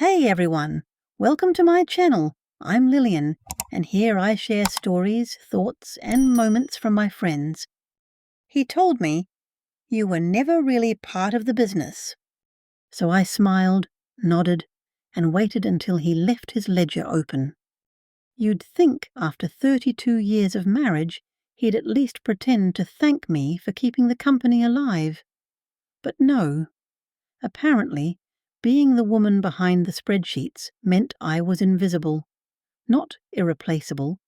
Hey everyone, welcome to my channel. I'm Lillian, and here I share stories, thoughts, and moments from my friends. He told me, "You were never really part of the business." So I smiled, nodded, and waited until he left his ledger open. You'd think after 32 years of marriage, he'd at least pretend to thank me for keeping the company alive. But no. Apparently, being the woman behind the spreadsheets meant I was invisible, not irreplaceable,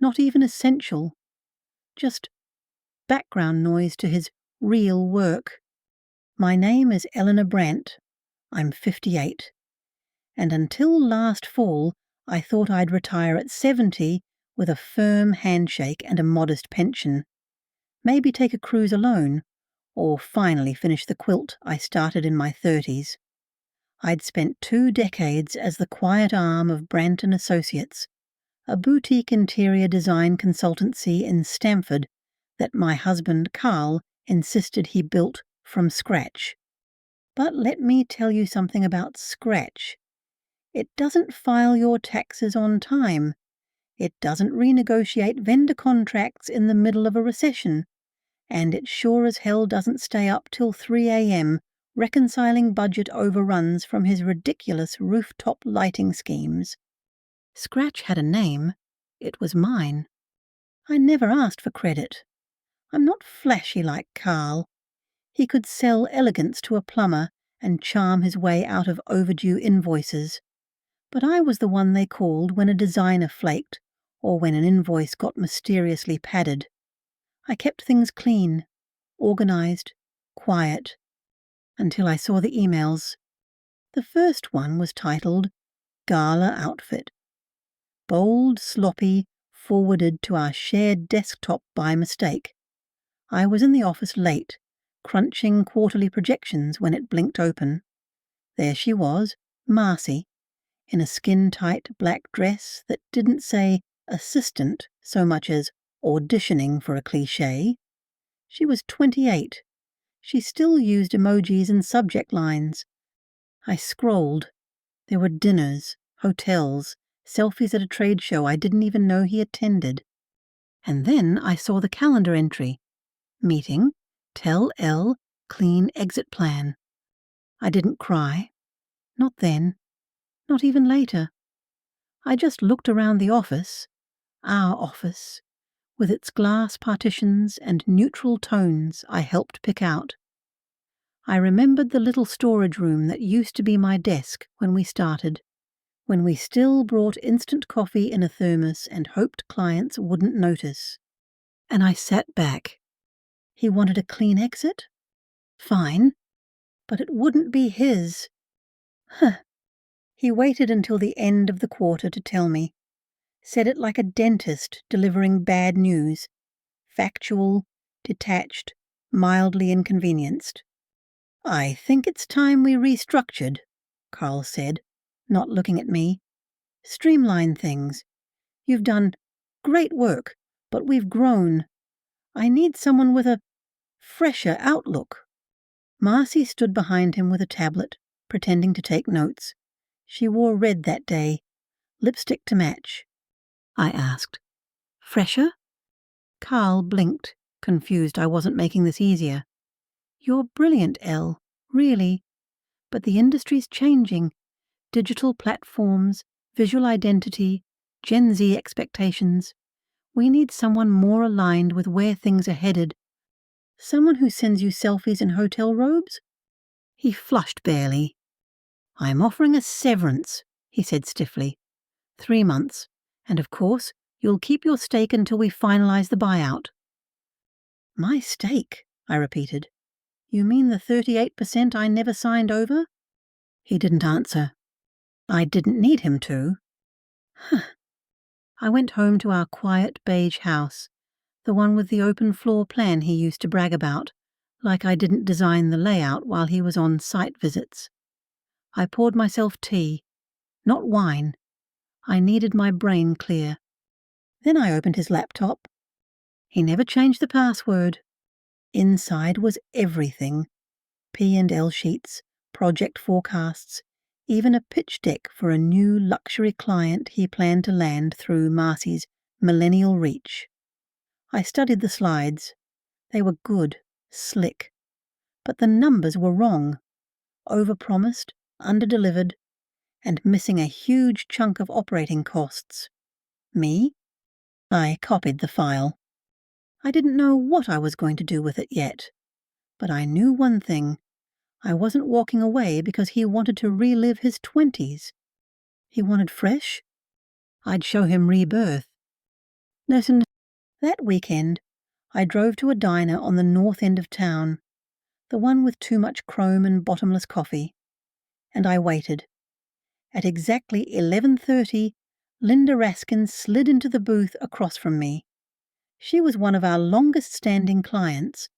not even essential, just background noise to his real work. My name is Eleanor Brandt. I'm 58, and until last fall I thought I'd retire at 70 with a firm handshake and a modest pension, maybe take a cruise alone, or finally finish the quilt I started in my 30s. I'd spent 2 decades as the quiet arm of Brandt & Associates, a boutique interior design consultancy in Stamford that my husband Carl insisted he built from scratch. But let me tell you something about scratch. It doesn't file your taxes on time. It doesn't renegotiate vendor contracts in the middle of a recession. And it sure as hell doesn't stay up till 3 a.m. reconciling budget overruns from his ridiculous rooftop lighting schemes. Scratch had a name. It was mine. I never asked for credit. I'm not flashy like Carl. He could sell elegance to a plumber and charm his way out of overdue invoices. But I was the one they called when a designer flaked or when an invoice got mysteriously padded. I kept things clean, organized, quiet, until I saw the emails. The first one was titled Gala Outfit. Bold, sloppy, forwarded to our shared desktop by mistake. I was in the office late, crunching quarterly projections when it blinked open. There she was, Marcy, in a skin-tight black dress that didn't say assistant so much as auditioning for a cliché. She was 28. She still used emojis and subject lines. I scrolled. There were dinners, hotels, selfies at a trade show I didn't even know he attended. And then I saw the calendar entry. Meeting, tell Elle, clean exit plan. I didn't cry. Not then. Not even later. I just looked around the office, our office, with its glass partitions and neutral tones I helped pick out. I remembered the little storage room that used to be my desk when we started, when we still brought instant coffee in a thermos and hoped clients wouldn't notice. And I sat back. He wanted a clean exit? Fine. But it wouldn't be his. He waited until the end of the quarter to tell me. Said it like a dentist delivering bad news. Factual, detached, mildly inconvenienced. I think it's time we restructured, Carl said, not looking at me. Streamline things. You've done great work, but we've grown. I need someone with a fresher outlook. Marcy stood behind him with a tablet, pretending to take notes. She wore red that day, lipstick to match. I asked, "Fresher?" Carl blinked, confused I wasn't making this easier. "You're brilliant, Elle, really. But the industry's changing. Digital platforms, visual identity, Gen Z expectations. We need someone more aligned with where things are headed. Someone who sends you selfies in hotel robes?" He flushed barely. "I'm offering a severance," he said stiffly. 3 months, and of course, you'll keep your stake until we finalize the buyout. My stake, I repeated. You mean the 38% I never signed over? He didn't answer. I didn't need him to. I went home to our quiet beige house, the one with the open floor plan he used to brag about, like I didn't design the layout while he was on site visits. I poured myself tea, not wine. I needed my brain clear. Then I opened his laptop. He never changed the password. Inside was everything. P&L sheets, project forecasts, even a pitch deck for a new luxury client he planned to land through Marcy's millennial reach. I studied the slides. They were good, slick, but the numbers were wrong, overpromised, underdelivered, and missing a huge chunk of operating costs. Me? I copied the file. I didn't know what I was going to do with it yet, but I knew one thing. I wasn't walking away because he wanted to relive his 20s. He wanted fresh? I'd show him rebirth. Listen, that weekend, I drove to a diner on the north end of town, the one with too much chrome and bottomless coffee, and I waited. At exactly 11:30, Linda Raskin slid into the booth across from me. She was one of our longest-standing clients,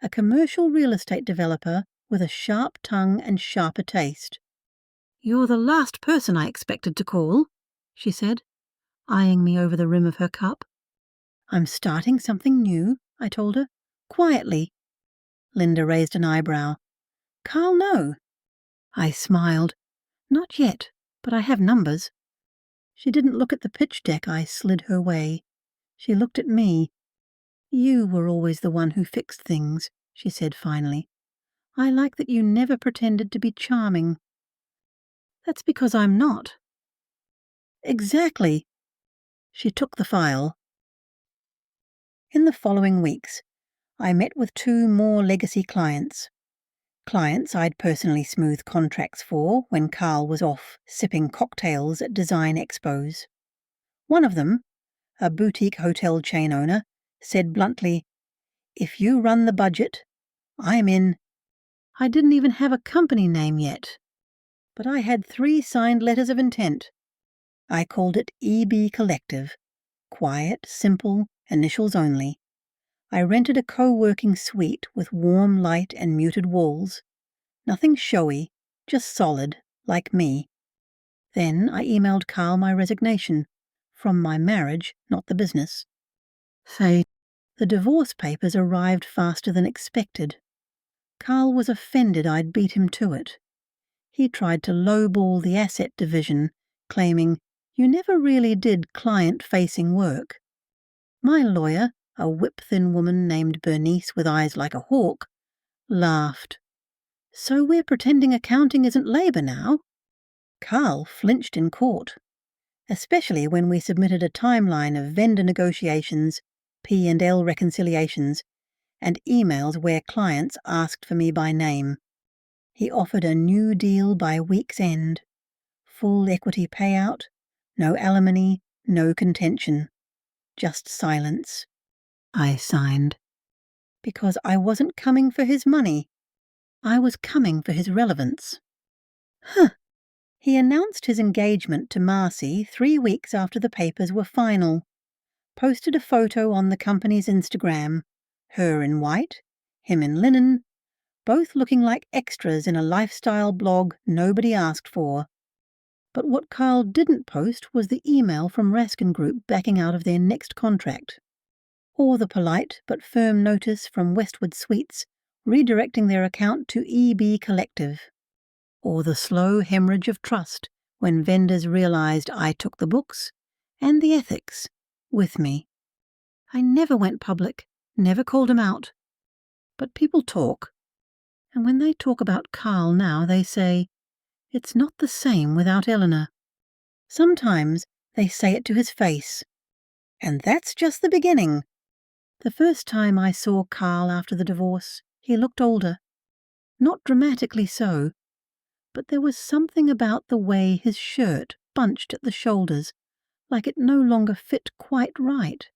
a commercial real estate developer with a sharp tongue and sharper taste. "You're the last person I expected to call," she said, eyeing me over the rim of her cup. "I'm starting something new," I told her, quietly. Linda raised an eyebrow. "Carl, no." I smiled. "Not yet, but I have numbers." She didn't look at the pitch deck I slid her way. She looked at me. "You were always the one who fixed things," she said finally. "I like that you never pretended to be charming." "That's because I'm not." "Exactly." She took the file. In the following weeks, I met with 2 more legacy clients. Clients I'd personally smoothed contracts for when Carl was off sipping cocktails at design expos. One of them, a boutique hotel chain owner, said bluntly, "If you run the budget, I'm in." I didn't even have a company name yet, but I had 3 signed letters of intent. I called it EB Collective. Quiet, simple, initials only. I rented a co-working suite with warm light and muted walls. Nothing showy, just solid, like me. Then I emailed Carl my resignation. From my marriage, not the business. Say, the divorce papers arrived faster than expected. Carl was offended I'd beat him to it. He tried to lowball the asset division, claiming, "You never really did client-facing work." My lawyer, a whip-thin woman named Bernice with eyes like a hawk, laughed. "So we're pretending accounting isn't labor now?" Carl flinched in court, especially when we submitted a timeline of vendor negotiations, P&L reconciliations, and emails where clients asked for me by name. He offered a new deal by week's end. Full equity payout, no alimony, no contention. Just silence. I signed. Because I wasn't coming for his money. I was coming for his relevance. He announced his engagement to Marcy 3 weeks after the papers were final. Posted a photo on the company's Instagram, her in white, him in linen, both looking like extras in a lifestyle blog nobody asked for. But what Carl didn't post was the email from Raskin Group backing out of their next contract, or the polite but firm notice from Westwood Suites redirecting their account to EB Collective, or the slow hemorrhage of trust when vendors realized I took the books and the ethics with me. I never went public, never called him out. But people talk, and when they talk about Carl now, they say, "It's not the same without Eleanor." Sometimes they say it to his face. And that's just the beginning. The first time I saw Carl after the divorce, he looked older. Not dramatically so, but there was something about the way his shirt bunched at the shoulders, like it no longer fit quite right.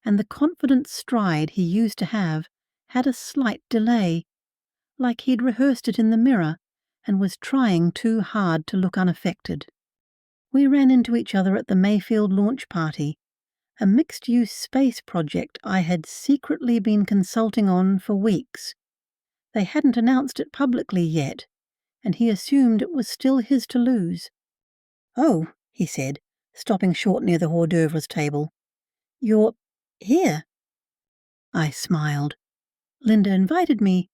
And the confident stride he used to have had a slight delay, like he'd rehearsed it in the mirror and was trying too hard to look unaffected. We ran into each other at the Mayfield launch party, a mixed-use space project I had secretly been consulting on for weeks. They hadn't announced it publicly yet, and he assumed it was still his to lose. "Oh," he said, stopping short near the hors d'oeuvres table. "You're here?" I smiled. "Linda invited me."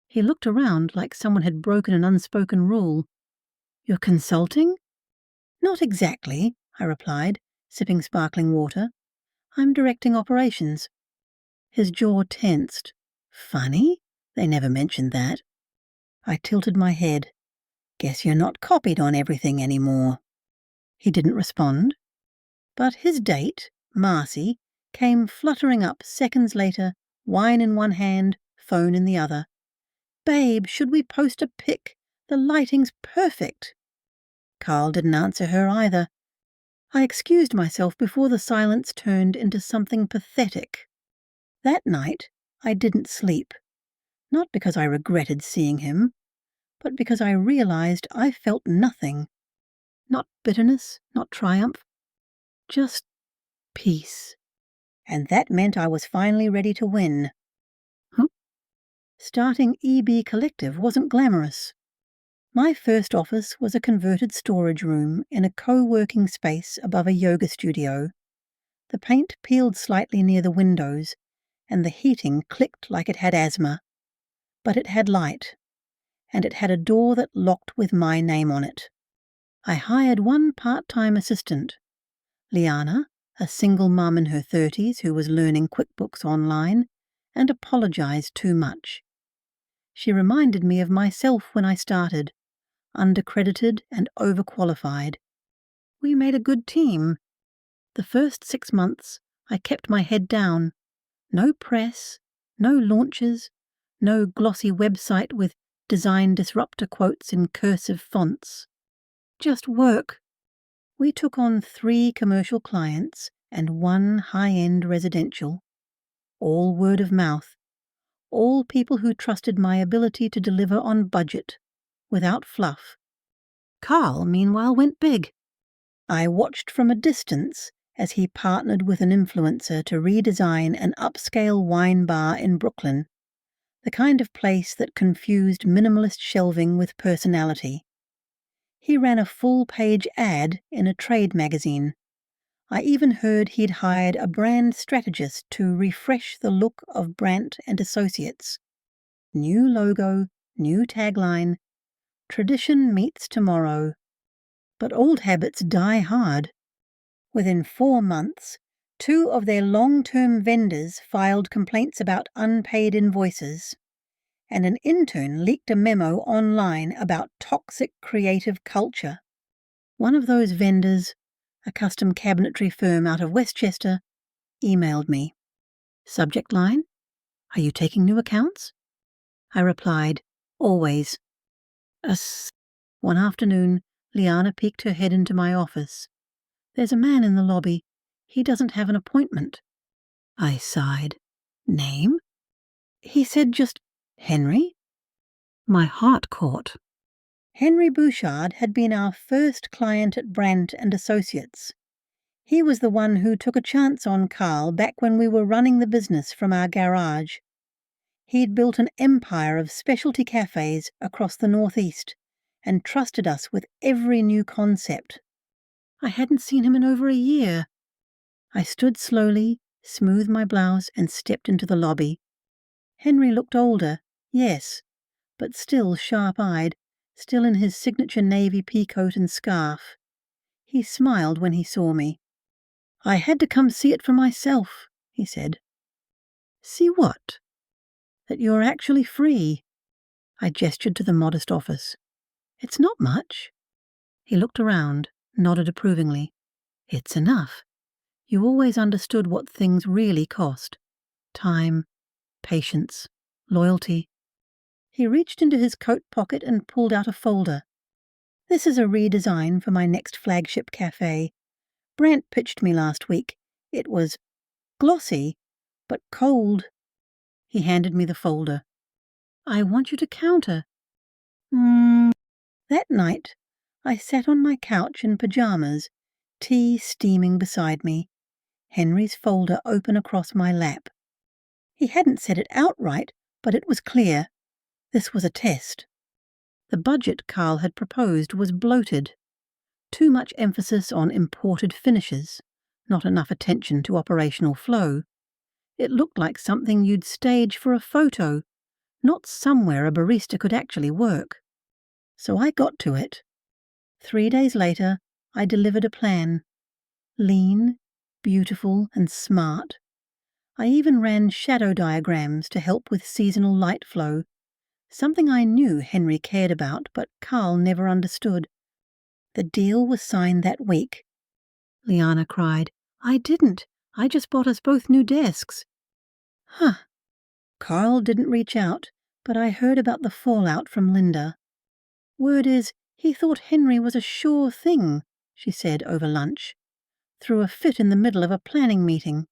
He looked around like someone had broken an unspoken rule. You're consulting? Not exactly, I replied, sipping sparkling water. I'm directing operations. His jaw tensed. Funny, they never mentioned that. I tilted my head. Guess you're not copied on everything anymore. He didn't respond. But his date, Marcy, came fluttering up seconds later, wine in one hand, phone in the other. Babe, should we post a pic? The lighting's perfect. Carl didn't answer her either. I excused myself before the silence turned into something pathetic. That night, I didn't sleep. Not because I regretted seeing him, but because I realized I felt nothing. Not bitterness, not triumph, just peace. And that meant I was finally ready to win. Starting EB Collective wasn't glamorous. My first office was a converted storage room in a co-working space above a yoga studio. The paint peeled slightly near the windows, and the heating clicked like it had asthma. But it had light, and it had a door that locked with my name on it. I hired one part-time assistant, Liana, a single mum in her 30s who was learning QuickBooks online, and apologized too much. She reminded me of myself when I started, undercredited and overqualified. We made a good team. The first 6 months, I kept my head down. No press, no launches, no glossy website with design disruptor quotes in cursive fonts. Just work. We took on 3 commercial clients and 1 high-end residential. All word of mouth. All people who trusted my ability to deliver on budget, without fluff. Carl, meanwhile, went big. I watched from a distance as he partnered with an influencer to redesign an upscale wine bar in Brooklyn, the kind of place that confused minimalist shelving with personality. He ran a full-page ad in a trade magazine. I even heard he'd hired a brand strategist to refresh the look of Brandt and Associates. New logo, new tagline, tradition meets tomorrow. But old habits die hard. Within 4 months, 2 of their long-term vendors filed complaints about unpaid invoices, and an intern leaked a memo online about toxic creative culture. One of those vendors, a custom cabinetry firm out of Westchester, emailed me. Subject line, "Are you taking new accounts?" I replied, "Always." One afternoon, Liana peeked her head into my office. "There's a man in the lobby. He doesn't have an appointment." I sighed. "Name?" He said just, "Henry?" My heart caught. Henry Bouchard had been our first client at Brandt and Associates. He was the one who took a chance on Carl back when we were running the business from our garage. He'd built an empire of specialty cafes across the Northeast and trusted us with every new concept. I hadn't seen him in over a year. I stood slowly, smoothed my blouse, and stepped into the lobby. Henry looked older, yes, but still sharp-eyed, still in his signature navy peacoat and scarf. He smiled when he saw me. "I had to come see it for myself," he said. "See what?" "That you're actually free." I gestured to the modest office. "It's not much." He looked around, nodded approvingly. "It's enough. You always understood what things really cost. Time, patience, loyalty." He reached into his coat pocket and pulled out a folder. "This is a redesign for my next flagship cafe. Brandt pitched me last week. It was glossy, but cold." He handed me the folder. "I want you to counter." That night, I sat on my couch in pajamas, tea steaming beside me, Henry's folder open across my lap. He hadn't said it outright, but it was clear. This was a test. The budget Carl had proposed was bloated. Too much emphasis on imported finishes, not enough attention to operational flow. It looked like something you'd stage for a photo, not somewhere a barista could actually work. So I got to it. 3 days later, I delivered a plan. Lean, beautiful, and smart. I even ran shadow diagrams to help with seasonal light flow, something I knew Henry cared about but Carl never understood. The deal was signed that week. Liana cried. I didn't. I just bought us both new desks. Huh. Carl didn't reach out, but I heard about the fallout from Linda. Word is, he thought Henry was a sure thing, she said over lunch. Threw a fit in the middle of a planning meeting.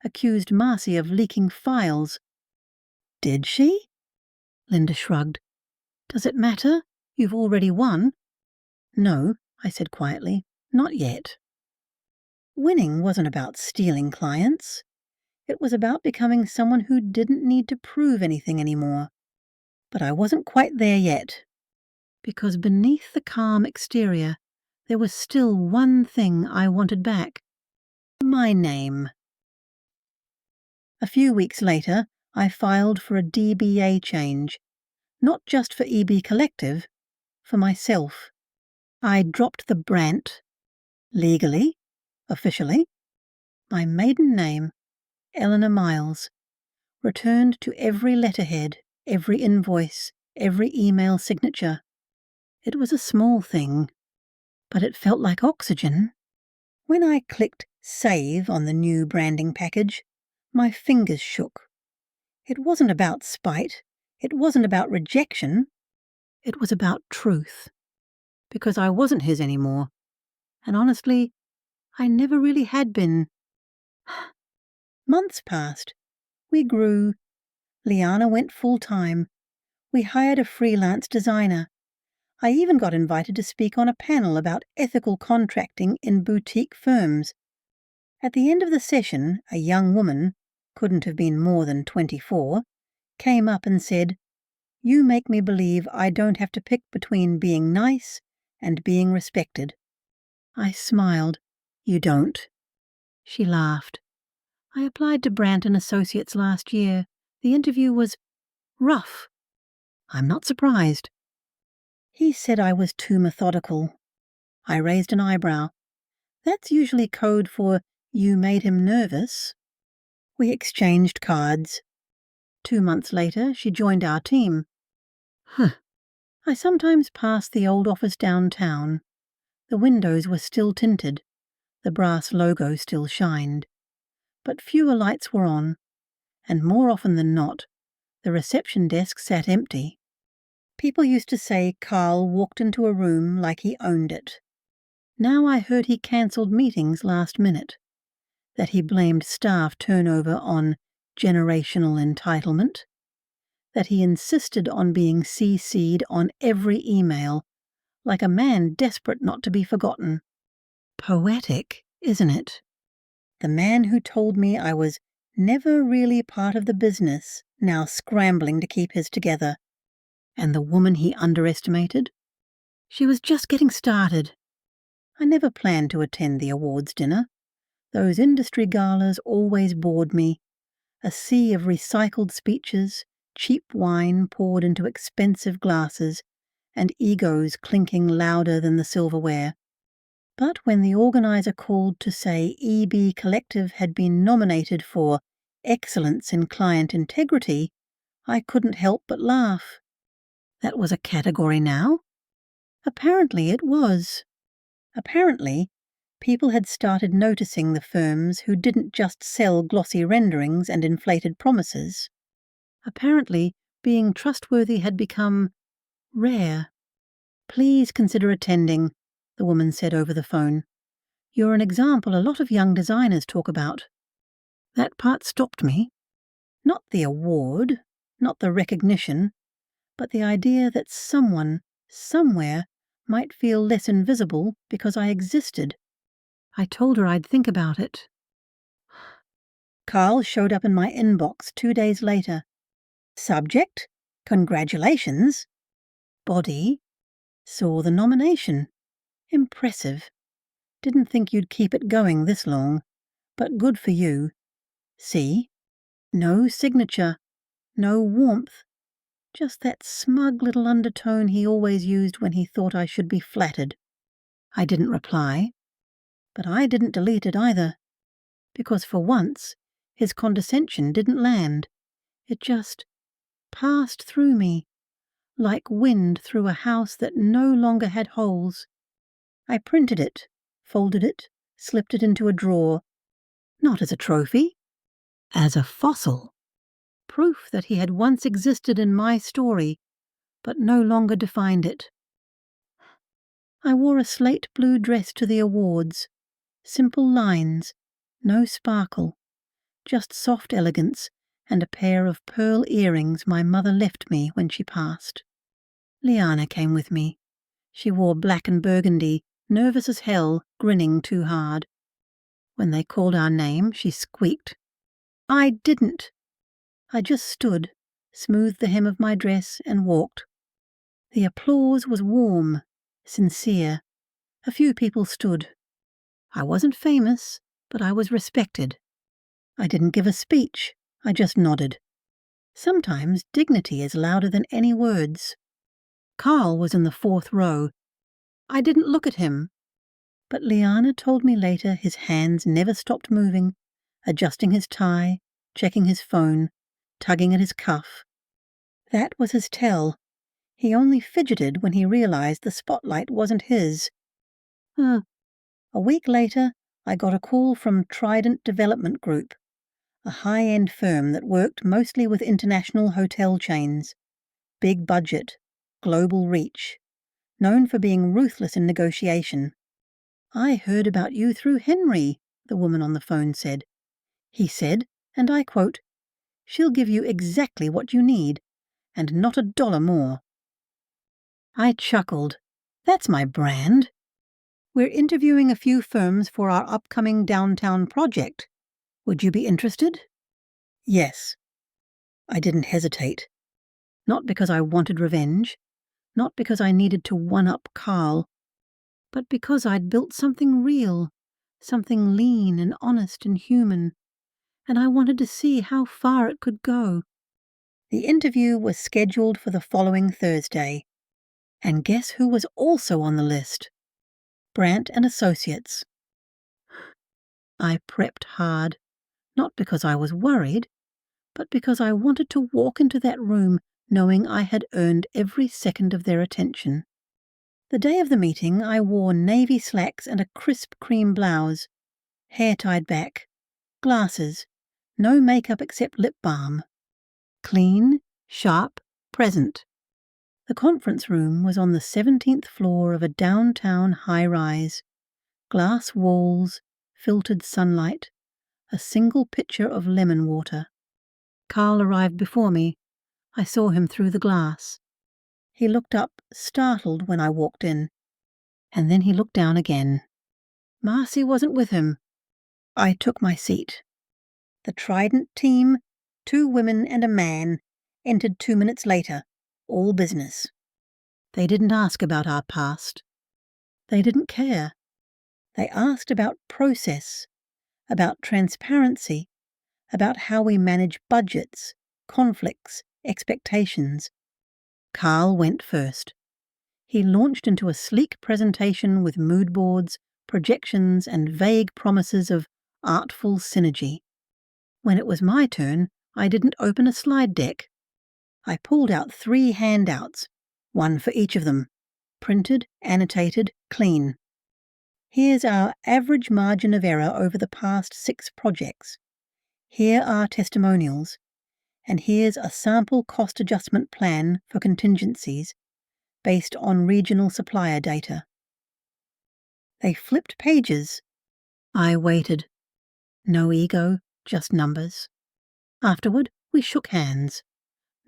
Accused Marcy of leaking files. Did she? Linda shrugged. Does it matter? You've already won. No, I said quietly, not yet. Winning wasn't about stealing clients. It was about becoming someone who didn't need to prove anything anymore. But I wasn't quite there yet. Because beneath the calm exterior, there was still one thing I wanted back. My name. A few weeks later, I filed for a DBA change. Not just for EB Collective, for myself. I dropped the Brant. Legally, officially. My maiden name, Eleanor Miles. Returned to every letterhead, every invoice, every email signature. It was a small thing, but it felt like oxygen. When I clicked Save on the new branding package, my fingers shook. It wasn't about spite. It wasn't about rejection. It was about truth. Because I wasn't his anymore. And honestly, I never really had been. Months passed. We grew. Liana went full-time. We hired a freelance designer. I even got invited to speak on a panel about ethical contracting in boutique firms. At the end of the session, a young woman, couldn't have been more than 24, came up and said, "You make me believe I don't have to pick between being nice and being respected." I smiled. You don't. She laughed. I applied to Brandt & Associates last year. The interview was rough. I'm not surprised. He said I was too methodical. I raised an eyebrow. That's usually code for you made him nervous. We exchanged cards. 2 months later, she joined our team. I sometimes passed the old office downtown. The windows were still tinted. The brass logo still shined. But fewer lights were on, and more often than not, the reception desk sat empty. People used to say Carl walked into a room like he owned it. Now I heard he cancelled meetings last minute, that he blamed staff turnover on generational entitlement, that he insisted on being CC'd on every email, like a man desperate not to be forgotten. Poetic, isn't it? The man who told me I was never really part of the business, now scrambling to keep his together. And the woman he underestimated? She was just getting started. I never planned to attend the awards dinner. Those industry galas always bored me. A sea of recycled speeches, cheap wine poured into expensive glasses, and egos clinking louder than the silverware. But when the organizer called to say EB Collective had been nominated for Excellence in Client Integrity, I couldn't help but laugh. That was a category now? Apparently it was. Apparently, people had started noticing the firms who didn't just sell glossy renderings and inflated promises. Apparently, being trustworthy had become rare. Please consider attending, the woman said over the phone. You're an example a lot of young designers talk about. That part stopped me. Not the award, not the recognition, but the idea that someone, somewhere, might feel less invisible because I existed. I told her I'd think about it. Carl showed up in my inbox 2 days later. Subject? Congratulations. Body? Saw the nomination. Impressive. Didn't think you'd keep it going this long, but good for you. See? No signature. No warmth. Just that smug little undertone he always used when he thought I should be flattered. I didn't reply, but I didn't delete it either, because for once his condescension didn't land. It just passed through me, like wind through a house that no longer had holes. I printed it, folded it, slipped it into a drawer, not as a trophy, as a fossil, proof that he had once existed in my story, but no longer defined it. I wore a slate blue dress to the awards, simple lines, no sparkle, just soft elegance and a pair of pearl earrings my mother left me when she passed. Liana came with me. She wore black and burgundy, nervous as hell, grinning too hard. When they called our name, she squeaked. I didn't. I just stood, smoothed the hem of my dress, and walked. The applause was warm, sincere. A few people stood. I wasn't famous, but I was respected. I didn't give a speech, I just nodded. Sometimes dignity is louder than any words. Carl was in the 4th row. I didn't look at him, but Liana told me later his hands never stopped moving, adjusting his tie, checking his phone, tugging at his cuff. That was his tell. He only fidgeted when he realized the spotlight wasn't his. A week later, I got a call from Trident Development Group, a high-end firm that worked mostly with international hotel chains. Big budget, global reach, known for being ruthless in negotiation. I heard about you through Henry, the woman on the phone said. He said, and I quote, "She'll give you exactly what you need, and not $1 more." I chuckled. That's my brand. We're interviewing a few firms for our upcoming downtown project. Would you be interested? Yes. I didn't hesitate. Not because I wanted revenge, not because I needed to one-up Carl, but because I'd built something real, something lean and honest and human, and I wanted to see how far it could go. The interview was scheduled for the following Thursday, and guess who was also on the list? Brandt and Associates. I prepped hard, not because I was worried, but because I wanted to walk into that room knowing I had earned every second of their attention. The day of the meeting, I wore navy slacks and a crisp cream blouse, hair tied back, glasses, no makeup except lip balm. Clean, sharp, present. The conference room was on the 17th floor of a downtown high-rise. Glass walls, filtered sunlight, a single pitcher of lemon water. Carl arrived before me. I saw him through the glass. He looked up, startled, when I walked in, and then he looked down again. Marcy wasn't with him. I took my seat. The Trident team, 2 women and a man, entered 2 minutes later, all business. They didn't ask about our past. They didn't care. They asked about process, about transparency, about how we manage budgets, conflicts, expectations. Carl went first. He launched into a sleek presentation with mood boards, projections, and vague promises of artful synergy. When it was my turn, I didn't open a slide deck. I pulled out 3 handouts, one for each of them, printed, annotated, clean. Here's our average margin of error over the past 6 projects. Here are testimonials, and here's a sample cost adjustment plan for contingencies based on regional supplier data. They flipped pages. I waited. No ego, just numbers. Afterward, we shook hands.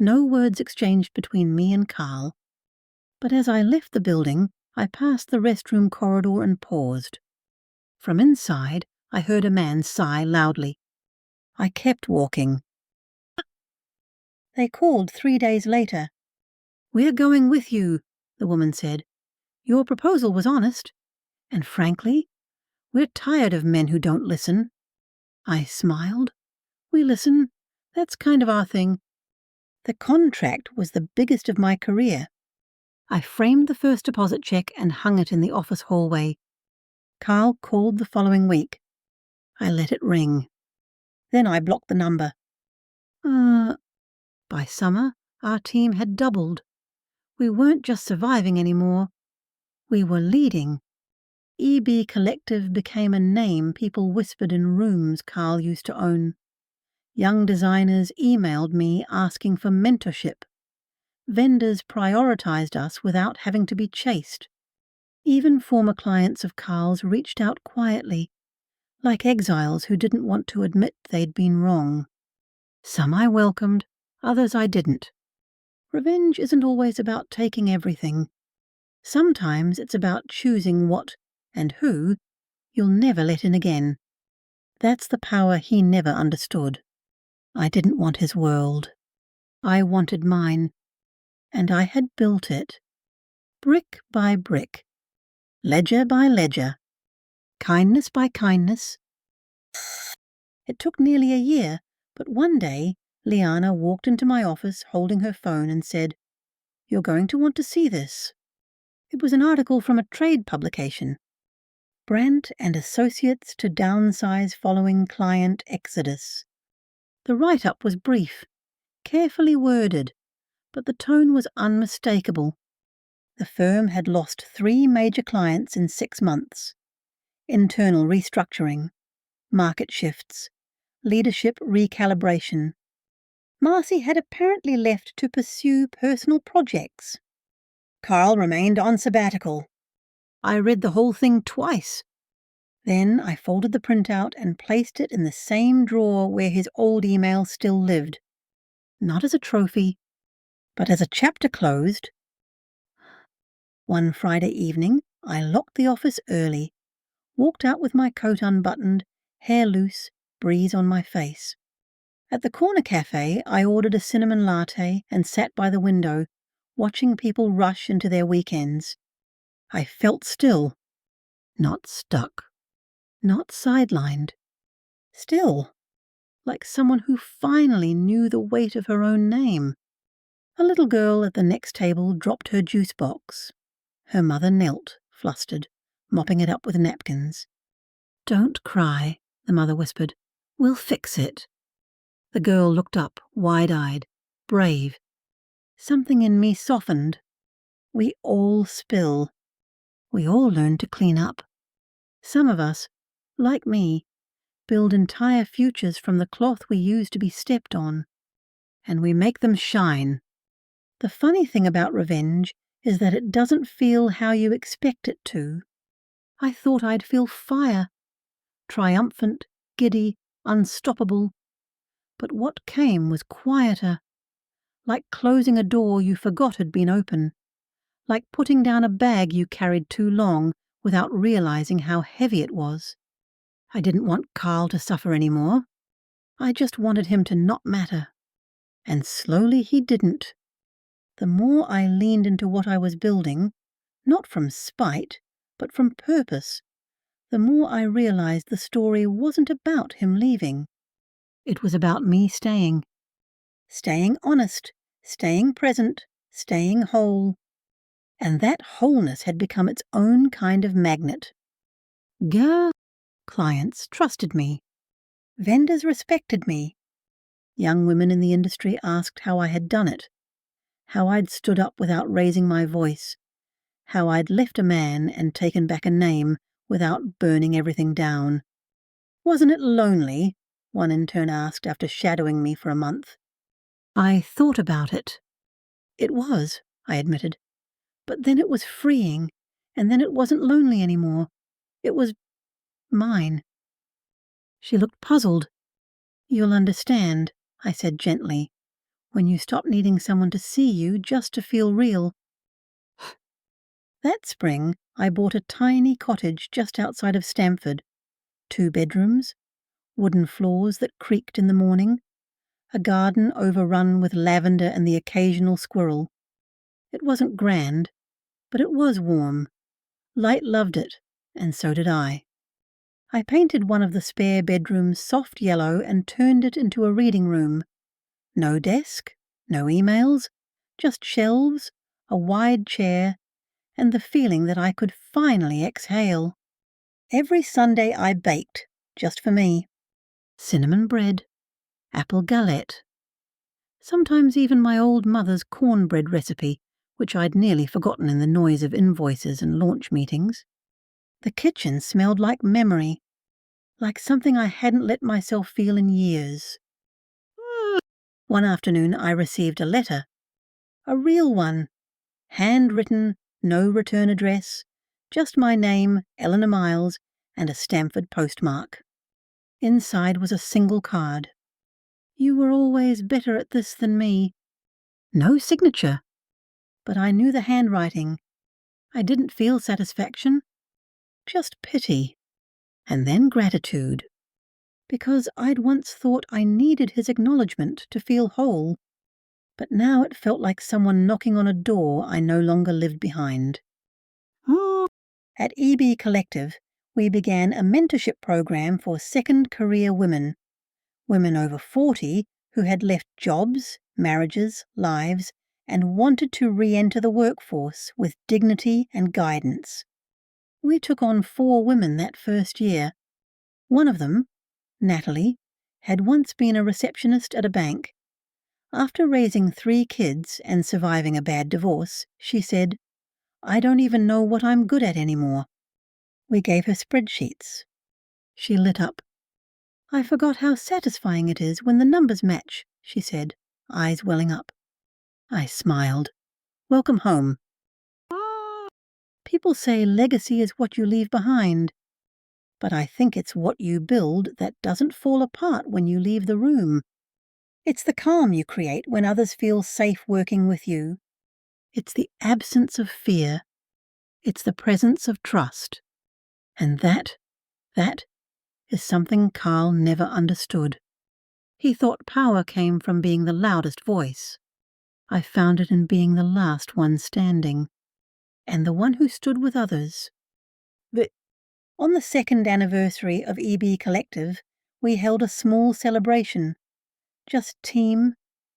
No words exchanged between me and Carl. But as I left the building, I passed the restroom corridor and paused. From inside, I heard a man sigh loudly. I kept walking. They called 3 days later. "We're going with you," the woman said. "Your proposal was honest, and frankly, we're tired of men who don't listen." I smiled. "We listen. That's kind of our thing." The contract was the biggest of my career. I framed the first deposit check and hung it in the office hallway. Carl called the following week. I let it ring. Then I blocked the number. By summer, our team had doubled. We weren't just surviving anymore. We were leading. EB Collective became a name people whispered in rooms Carl used to own. Young designers emailed me asking for mentorship. Vendors prioritized us without having to be chased. Even former clients of Carl's reached out quietly, like exiles who didn't want to admit they'd been wrong. Some I welcomed, others I didn't. Revenge isn't always about taking everything. Sometimes it's about choosing what and who you'll never let in again. That's the power he never understood. I didn't want his world. I wanted mine. And I had built it. Brick by brick. Ledger by ledger. Kindness by kindness. It took nearly a year, but one day Liana walked into my office holding her phone and said, "You're going to want to see this." It was an article from a trade publication. Brandt and Associates to downsize following client exodus. The write-up was brief, carefully worded, but the tone was unmistakable. The firm had lost 3 major clients in 6 months. Internal restructuring, market shifts, leadership recalibration. Marcy had apparently left to pursue personal projects. Carl remained on sabbatical. I read the whole thing twice. Then I folded the printout and placed it in the same drawer where his old email still lived. Not as a trophy, but as a chapter closed. One Friday evening, I locked the office early, walked out with my coat unbuttoned, hair loose, breeze on my face. At the corner cafe, I ordered a cinnamon latte and sat by the window, watching people rush into their weekends. I felt still, not stuck, not sidelined. Still, like someone who finally knew the weight of her own name. A little girl at the next table dropped her juice box. Her mother knelt, flustered, mopping it up with napkins. "Don't cry," the mother whispered. "We'll fix it." The girl looked up, wide-eyed, brave. Something in me softened. We all spill. We all learn to clean up. Some of us, like me, build entire futures from the cloth we use to be stepped on, and we make them shine. The funny thing about revenge is that it doesn't feel how you expect it to. I thought I'd feel fire, triumphant, giddy, unstoppable. But what came was quieter, like closing a door you forgot had been open, like putting down a bag you carried too long without realizing how heavy it was. I didn't want Carl to suffer anymore. I just wanted him to not matter. And slowly he didn't. The more I leaned into what I was building, not from spite, but from purpose, the more I realized the story wasn't about him leaving. It was about me staying. Staying honest, staying present, staying whole. And that wholeness had become its own kind of magnet. Clients trusted me. Vendors respected me. Young women in the industry asked how I had done it, how I'd stood up without raising my voice, how I'd left a man and taken back a name without burning everything down. "Wasn't it lonely?" one intern asked after shadowing me for a month. I thought about it. It was, I admitted. But then it was freeing, and then it wasn't lonely anymore. It was mine. She looked puzzled. "You'll understand," I said gently, "when you stop needing someone to see you just to feel real." That spring, I bought a tiny cottage just outside of Stamford. 2 bedrooms, wooden floors that creaked in the morning, a garden overrun with lavender and the occasional squirrel. It wasn't grand, but it was warm. Light loved it, and so did I. I painted one of the spare bedrooms soft yellow and turned it into a reading room. No desk, no emails, just shelves, a wide chair, and the feeling that I could finally exhale. Every Sunday I baked, just for me. Cinnamon bread, apple galette. Sometimes even my old mother's cornbread recipe, which I'd nearly forgotten in the noise of invoices and launch meetings. The kitchen smelled like memory, like something I hadn't let myself feel in years. One afternoon I received a letter, a real one, handwritten, no return address, just my name, Eleanor Miles, and a Stamford postmark. Inside was a single card. You were always better at this than me. No signature, but I knew the handwriting. I didn't feel satisfaction, just pity, and then gratitude, because I'd once thought I needed his acknowledgement to feel whole, but now it felt like someone knocking on a door I no longer lived behind. At EB Collective, we began a mentorship program for second career women over 40 who had left jobs, marriages, lives, and wanted to re-enter the workforce with dignity and guidance. We took on 4 women that first year. One of them, Natalie, had once been a receptionist at a bank. After raising 3 kids and surviving a bad divorce, she said, "I don't even know what I'm good at anymore." We gave her spreadsheets. She lit up. "I forgot how satisfying it is when the numbers match," she said, eyes welling up. I smiled. Welcome home. People say legacy is what you leave behind, but I think it's what you build that doesn't fall apart when you leave the room. It's the calm you create when others feel safe working with you. It's the absence of fear. It's the presence of trust. And that is something Carl never understood. He thought power came from being the loudest voice. I found it in being the last one standing, and the one who stood with others. On the 2nd anniversary of EB Collective, we held a small celebration. Just team,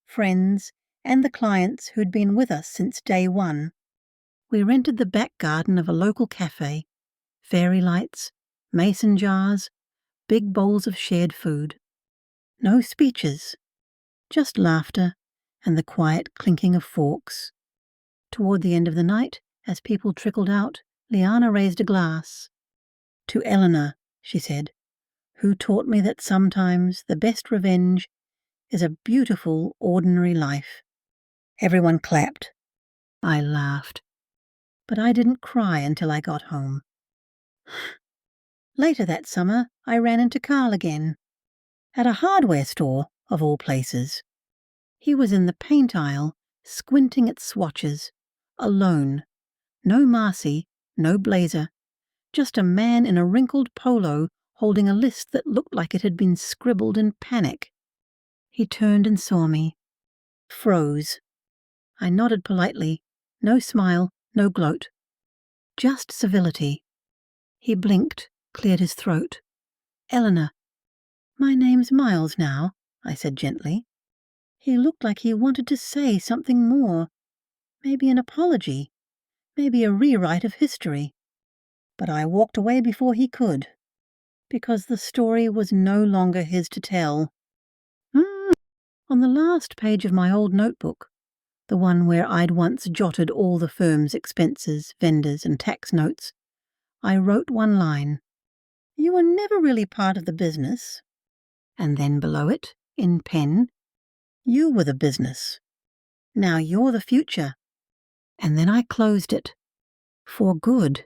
friends, and the clients who'd been with us since day one. We rented the back garden of a local cafe. Fairy lights, mason jars, big bowls of shared food. No speeches, just laughter and the quiet clinking of forks. Toward the end of the night, as people trickled out, Liana raised a glass. "To Eleanor," she said, "who taught me that sometimes the best revenge is a beautiful, ordinary life." Everyone clapped. I laughed, but I didn't cry until I got home. Later that summer, I ran into Carl again, at a hardware store, of all places. He was in the paint aisle, squinting at swatches, alone. No Marcy, no blazer, just a man in a wrinkled polo holding a list that looked like it had been scribbled in panic. He turned and saw me. Froze. I nodded politely. No smile, no gloat. Just civility. He blinked, cleared his throat. "Eleanor." "My name's Miles now," I said gently. He looked like he wanted to say something more. Maybe an apology. Maybe a rewrite of history. But I walked away before he could, because the story was no longer his to tell. On the last page of my old notebook, the one where I'd once jotted all the firm's expenses, vendors, and tax notes, I wrote one line. "You were never really part of the business." And then below it, in pen, "You were the business. Now you're the future." And then I closed it. For good.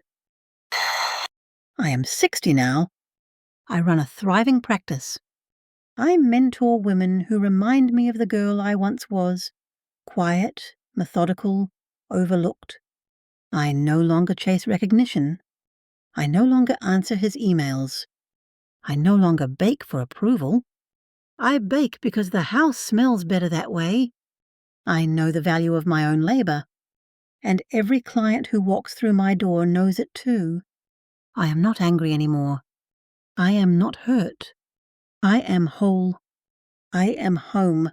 I am 60 now. I run a thriving practice. I mentor women who remind me of the girl I once was, quiet, methodical, overlooked. I no longer chase recognition. I no longer answer his emails. I no longer bake for approval. I bake because the house smells better that way. I know the value of my own labor, and every client who walks through my door knows it too. I am not angry anymore. I am not hurt. I am whole. I am home.